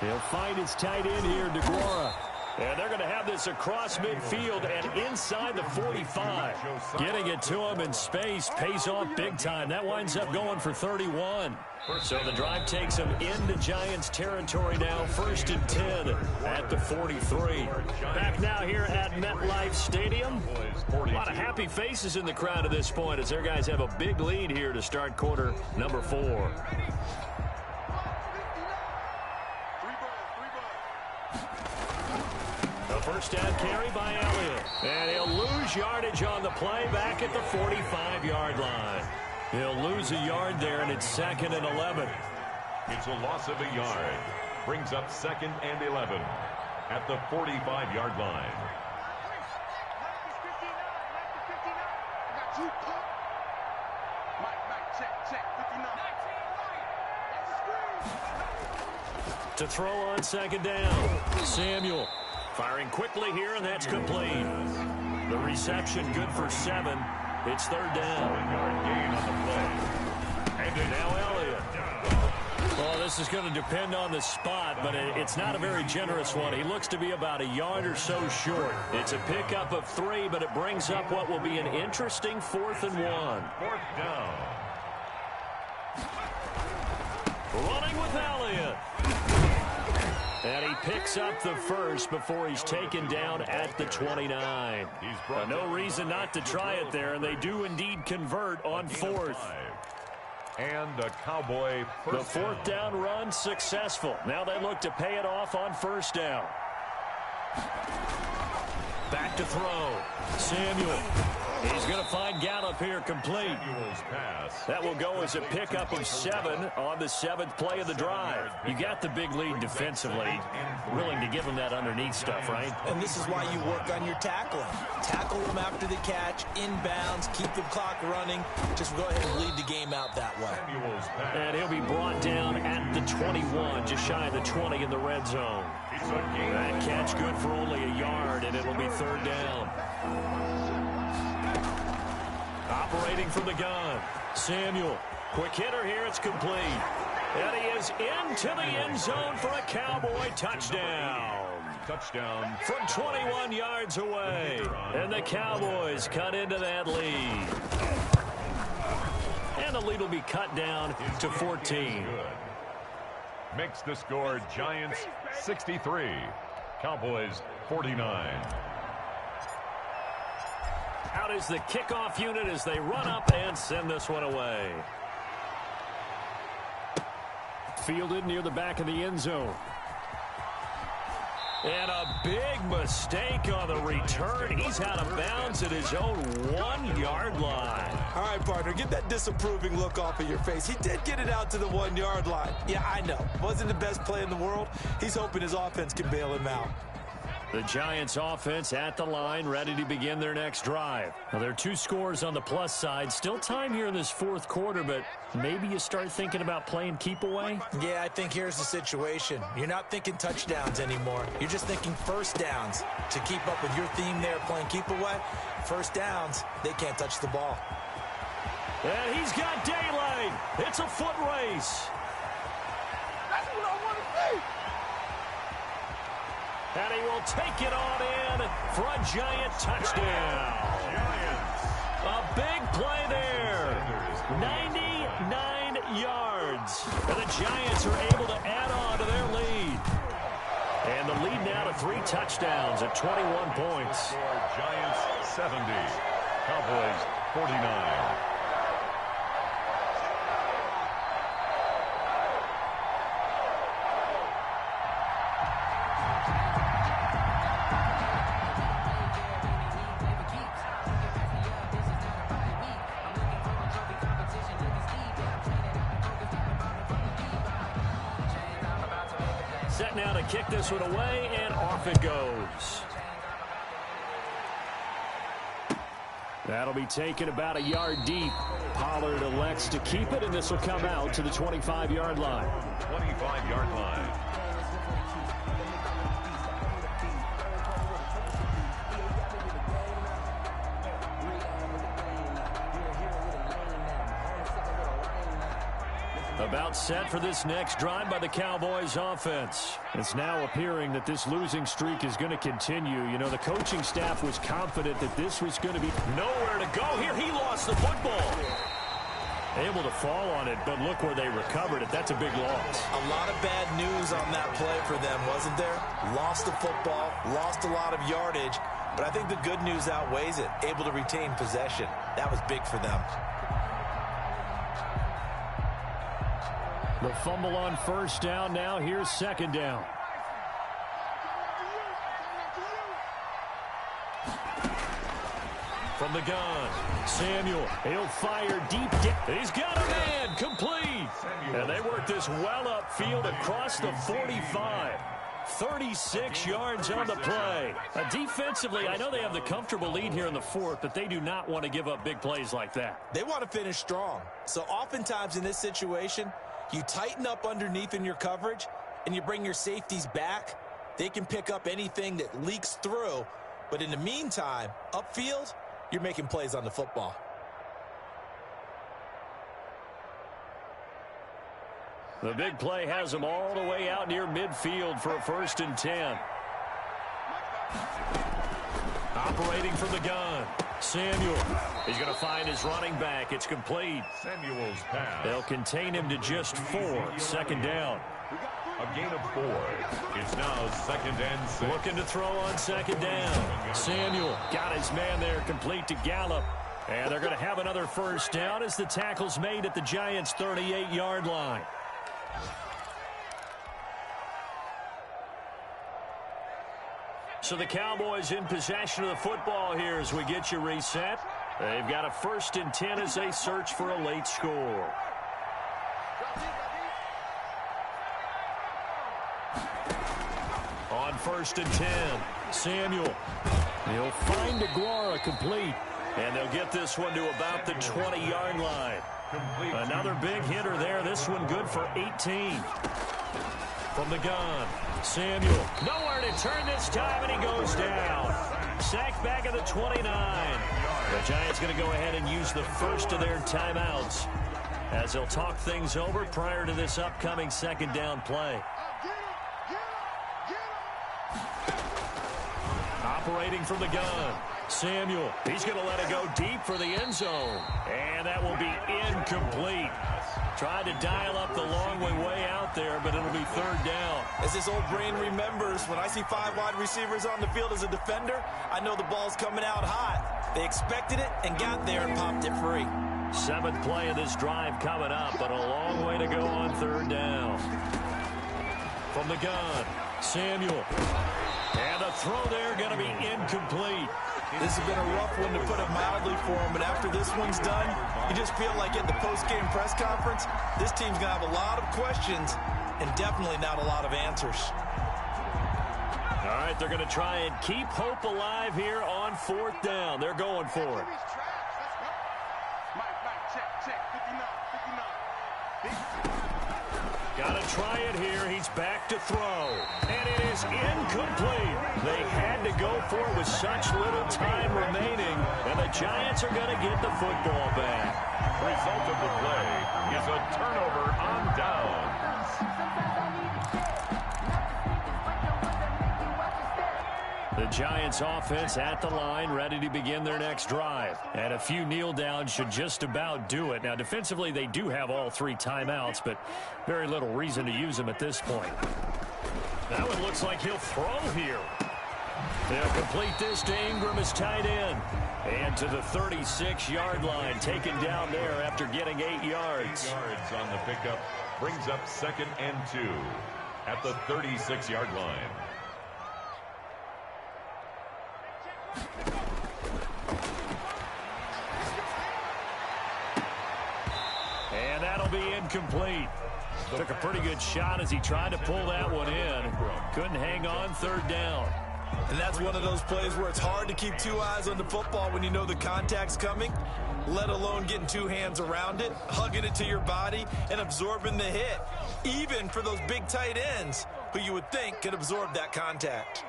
He'll find his tight end here, Gohard. And they're going to have this across midfield and inside the 45. Getting it to him in space pays off big time. That winds up going for 31. So the drive takes him into Giants territory now, 1st and 10 at the 43. Back now here at MetLife Stadium. A lot of happy faces in the crowd at this point as their guys have a big lead here to start quarter number 4. First down carry by Elliott. And he'll lose yardage on the play back at the 45-yard line. He'll lose a yard there, and it's 2nd and 11. It's a loss of a yard. Brings up 2nd and 11 at the 45-yard line. To throw on 2nd down. Samuel firing quickly here, and that's complete. The reception good for 7. It's 3rd down. 7-yard gain on the play. And now Elliott. Well, this is going to depend on the spot, but it's not a very generous one. He looks to be about a yard or so short. It's a pickup of 3, but it brings up what will be an interesting 4th and 1. 4th down. Running with Elliott. And he picks up the first before he's taken down at the 29. No reason not to try it there, and they do indeed convert on 4th. And a Cowboy first The 4th down run successful. Now they look to pay it off on 1st down. Back to throw. Samuel. He's going to find Gallup here complete. That will go as a pickup of 7 on the 7th play of the drive. You got the big lead defensively. Willing to give him that underneath stuff, right? And this is why you work on your tackling. Tackle them after the catch, inbounds, keep the clock running. Just go ahead and bleed the game out that way. And he'll be brought down at the 21, just shy of the 20 in the red zone. That catch good for only a yard, and it'll be 3rd down. Operating from the gun, Samuel. Quick hitter here, it's complete. And he is into the end zone for a Cowboy touchdown. Touchdown. From 21 yards away. And the Cowboys cut into that lead. And the lead will be cut down to 14. Makes the score Giants 63. Cowboys 49. Out is the kickoff unit as they run up and send this one away. Fielded near the back of the end zone. And a big mistake on the return. He's out of bounds at his own 1-yard line. All right, partner, get that disapproving look off of your face. He did get it out to the 1-yard line. Yeah, I know. Wasn't the best play in the world. He's hoping his offense can bail him out. The Giants offense at the line, ready to begin their next drive. Now, there are 2 scores on the plus side. Still time here in this 4th quarter, but maybe you start thinking about playing keep away? Yeah, I think here's the situation. You're not thinking touchdowns anymore. You're just thinking first downs. To keep up with your theme there, playing keep away, first downs, they can't touch the ball. And he's got daylight. It's a foot race. That's what I want to see. And he will take it on in for a Giant touchdown. A big play there. 99 yards. And the Giants are able to add on to their lead. And the lead now to 3 touchdowns at 21 points. Giants 70. Cowboys 49. Set now to kick this one away, and off it goes. That'll be taken about a yard deep. Pollard elects to keep it, and this will come out to the 25-yard line. 25-yard line. About set for this next drive by the Cowboys offense. It's now appearing that this losing streak is going to continue. You know, the coaching staff was confident that this was going to be nowhere to go. Here he lost the football. Able to fall on it, but look where they recovered it. That's a big loss. A lot of bad news on that play for them, wasn't there? Lost the football, lost a lot of yardage, but I think the good news outweighs it. Able to retain possession. That was big for them. The fumble on first down. Now here's second down. From the gun, Samuel, he'll fire deep. He's got a man, complete. And they work this well upfield across the 45. 36 yards on the play. Defensively, I know they have the comfortable lead here in the fourth, but they do not want to give up big plays like that. They want to finish strong. So oftentimes in this situation, you tighten up underneath in your coverage, and you bring your safeties back. They can pick up anything that leaks through. But in the meantime, upfield, you're making plays on the football. The big play has them all the way out near midfield for a 1st and 10. Operating from the gun, Samuel. He's going to find his running back. It's complete. Samuel's pass. They'll contain him to just 4. 2nd down. A gain of 4. It's now 2nd and 6. Looking to throw on 2nd down. Samuel got his man there, complete to Gallup. And they're going to have another 1st down as the tackle's made at the Giants' 38-yard line. So the Cowboys in possession of the football here as we get you reset. They've got a 1st and 10 as they search for a late score. On 1st and 10, Samuel. He'll find Gohard complete. And they'll get this one to about the 20-yard line. Another big hitter there. This one good for 18. From the gun, Samuel. Nowhere to turn this time, and he goes down. Sacked back at the 29. The Giants going to go ahead and use the first of their timeouts as they'll talk things over prior to this upcoming 2nd down play. Operating from the gun, Samuel. He's going to let it go deep for the end zone. And that will be incomplete. Tried to dial up the long way out there, but it'll be 3rd down. As this old brain remembers, when I see 5 wide receivers on the field as a defender, I know the ball's coming out hot. They expected it and got there and popped it free. 7th play of this drive coming up, but a long way to go on 3rd down. From the gun, Samuel. And the throw there going to be incomplete. This has been a rough one, to put it mildly, for him. And after this one's done, you just feel like at the post-game press conference, this team's going to have a lot of questions and definitely not a lot of answers. All right, they're going to try and keep hope alive here on 4th down. They're going for it. Got to try it here. He's back to throw. And it is incomplete. They had to go for it with such little time remaining. And the Giants are going to get the football back. Result of the play is a turnover on downs. The Giants offense at the line, ready to begin their next drive. And a few kneel downs should just about do it. Now, defensively, they do have all 3 timeouts, but very little reason to use them at this point. That one looks like he'll throw here. They'll complete this to Ingram as tight end. And to the 36-yard line, taken down there after getting 8 yards. 8 yards on the pickup brings up 2nd and 2 at the 36-yard line. And that'll be incomplete. Took a pretty good shot as he tried to pull that one in. Couldn't hang on 3rd down. And that's one of those plays where it's hard to keep 2 eyes on the football when you know the contact's coming, let alone getting 2 hands around it, hugging it to your body, and absorbing the hit, even for those big tight ends who you would think could absorb that contact.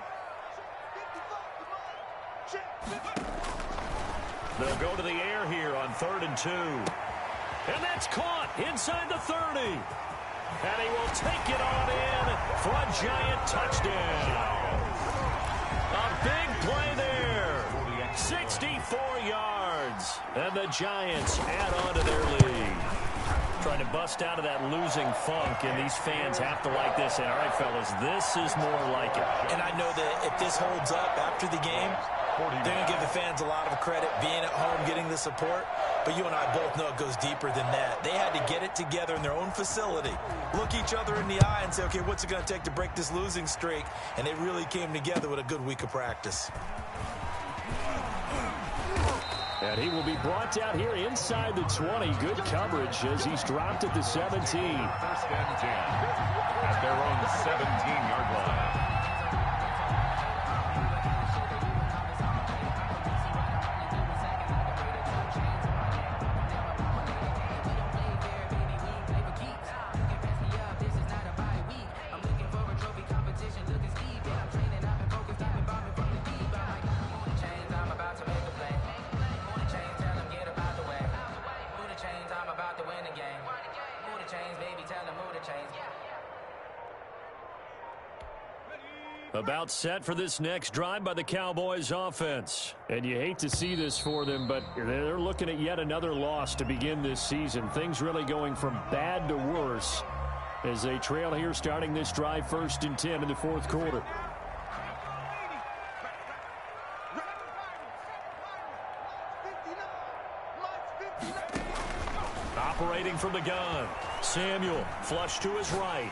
They'll go to the air here on 3rd and 2. And that's caught inside the 30. And he will take it on in for a Giant touchdown. A big play there. 64 yards. And the Giants add on to their lead. Trying to bust out of that losing funk, and these fans have to like this. And all right, fellas, this is more like it. And I know that if this holds up after the game, they're going to give the fans a lot of credit being at home, getting the support. But you and I both know it goes deeper than that. They had to get it together in their own facility, look each other in the eye and say, okay, what's it going to take to break this losing streak? And they really came together with a good week of practice. And he will be brought down here inside the 20. Good coverage as he's dropped at the 17. First and 10 at their own 17-yard line. About set for this next drive by the Cowboys offense. And you hate to see this for them, but they're looking at yet another loss to begin this season. Things really going from bad to worse as they trail here starting this drive 1st and 10 in the 4th quarter. Operating from the gun. Samuel flush to his right.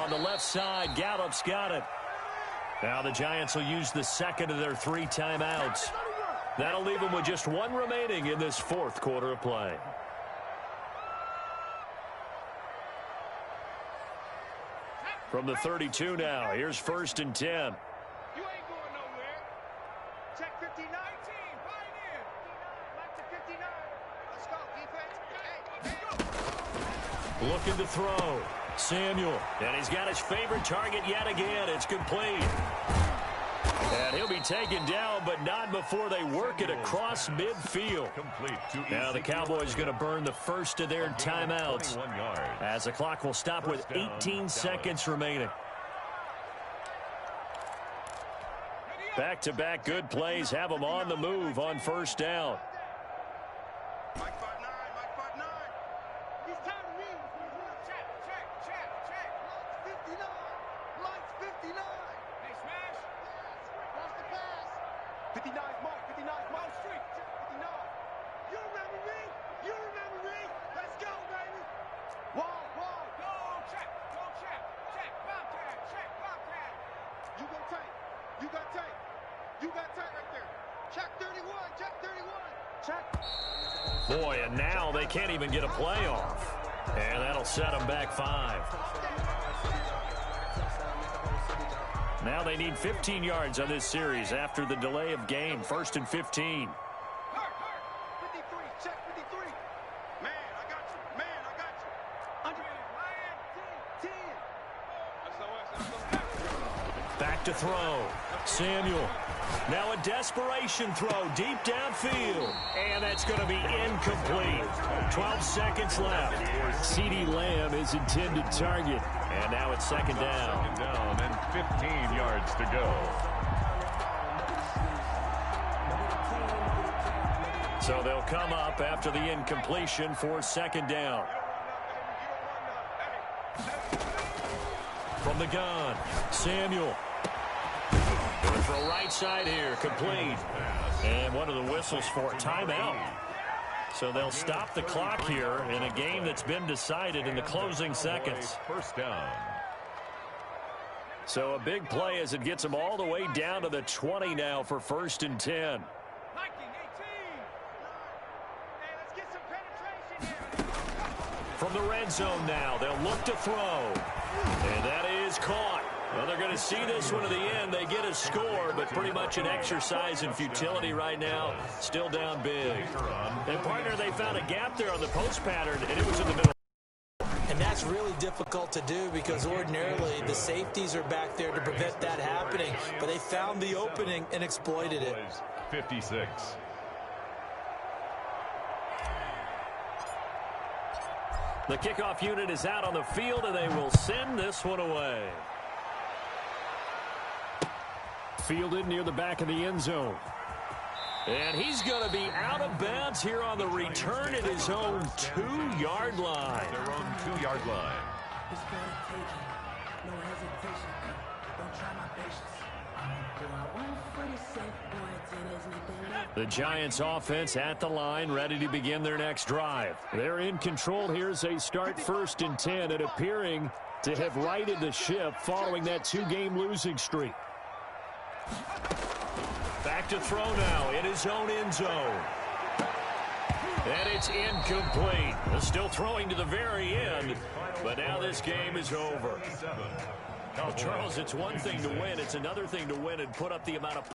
On the left side, Gallup's got it. Now the Giants will use the second of their 3 timeouts. That'll leave them with just 1 remaining in this 4th quarter of play. From the 32 now, here's 1st and 10. You ain't going nowhere. Check 59. Team, pioneer. Back to 59. Let's go, defense. Hey. Looking to throw. Samuel, and he's got his favorite target yet again. It's complete. And he'll be taken down, but not before they work it across midfield. Now the Cowboys going to burn the first of their timeouts as the clock will stop with 18 seconds remaining. Back-to-back good plays have them on the move on 1st down. Mike 5'9", Mike 5'9". He's time to leave. Check. 59. Mike's 59. Hey, smash. Watch the pass. 59's Mike. 59's Mike. Street. 59. You remember me? Let's go, baby. Wall. Go, check. Check. Bobcat. You go tight. You got tight right there. Check 31. Check. Boy, and now they can't even get a play off. And that'll set them back 5. Now they need 15 yards on this series after the delay of game. 1st and 15. 53. Check 53. Man, I got you. Under. 10. Back to throw. Samuel. Now a desperation throw deep downfield. And that's going to be incomplete. 12 seconds left. CeeDee Lamb is intended target. And now it's 2nd down. 2nd down and 15 yards to go. So they'll come up after the incompletion for 2nd down. From the gun, Samuel. Going for a right side here, complete. And one of the whistles for timeout. So they'll stop the clock here in a game that's been decided in the closing seconds. 1st down. So a big play as it gets them all the way down to the 20 now for 1st and 10. 19, 18. Hey, let's get some penetration here. From the red zone now, they'll look to throw. And that is caught. Well, they're going to see this one to the end. They get a score, but pretty much an exercise in futility right now. Still down big. And partner, they found a gap there on the post pattern, and it was in the middle. And that's really difficult to do because ordinarily the safeties are back there to prevent that happening. But they found the opening and exploited it. 56. The kickoff unit is out on the field, and they will send this one away. Fielded near the back of the end zone. And he's going to be out of bounds here on the return at his own 2-yard line. Their own 2-yard line. The Giants offense at the line, ready to begin their next drive. They're in control here as they start 1st and 10 and appearing to have righted the ship following that 2-game losing streak. Back to throw now in his own end zone. And it's incomplete. Still throwing to the very end, but now this game is over. Well, Charles, it's one thing to win. It's another thing to win and put up the amount of